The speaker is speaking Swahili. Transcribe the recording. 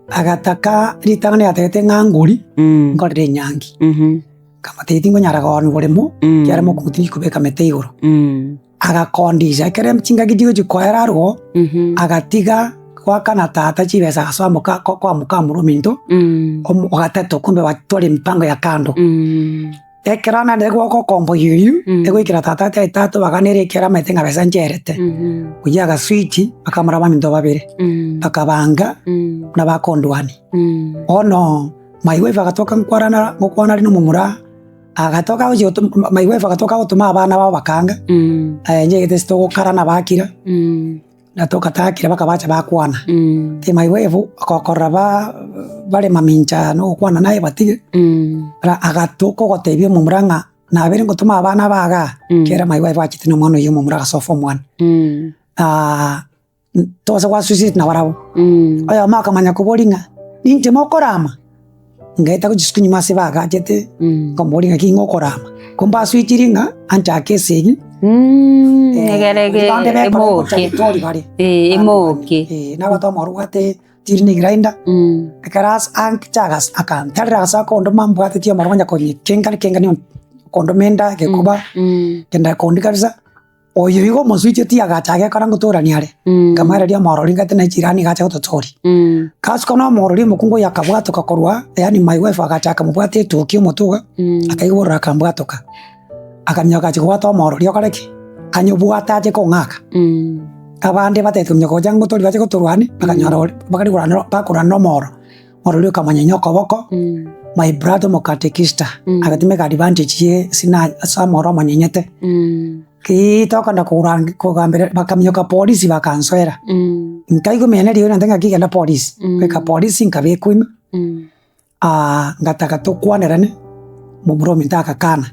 agataka ritang'ani atete ng'ang'ori nkorire nyangi kamateti ngonyaragoni boremo kiaremo kutini kubeka mete igoro agakondisha kere mchingagi jigo jikoera arwo agatiga gwakana tata chibesa agasomoka kwa mukamuruminto ogatatu kumbe watware mipango ya kando ekera nde gwoko kombo yuyu egwikira tata tatu baganere kera mete ngabesa njerete kujaga switch akamara baminto babere bakabanga na bakondwani ono my wife agatoka nkwarana rino mumura agatoka ujo my wife agatoka gutuma abana babo bakanga njegete stogo karana bakira natoka takira bakabacha bakwana te my wife akokoraba bare mamincha no kwana naye batige agatoko gotebye mumuranga na bere gutuma abana baga kera my wife achitino mwana yo mumura sofo mwana toza kwa suicide na warabo aya maka manya kubolinga ninte mokorama ngaita kujisukunyi mase baga jete kombolinga kingokorama komba suichiringa anta kesegi negerege emoke na bato marugate tirni grinder karas ank chagas akan tarra sa kondo mambo ati tia marwanya konyi kenga ni kondo menda ke kuba kenda kondi kabisa oyo igo mosuiche tia gachage karango torani are kamara dia marolinga tena jirani gacha gototori kas kono moroli mukungo yakabwato kakorwa yani my wife agachaka mubwate tukio motuga akaigora kambwatoka akamyoka chigwato moroli okareki anyobwata je kongaka abande batetumye ko jango tori bache gotorwani bakanyora bakari gorano bakorano moroli kamanya nyoko boko my brother mokatekista agatime ka advantage ye sina samoro manyenyete kitoka nda kugambira bakamyoka polisi bakanswera nkaigo mene rio ndenga kigenda polisi kweka polisi nkabe kwima ngataka tukwanerane mu bro mitaka kana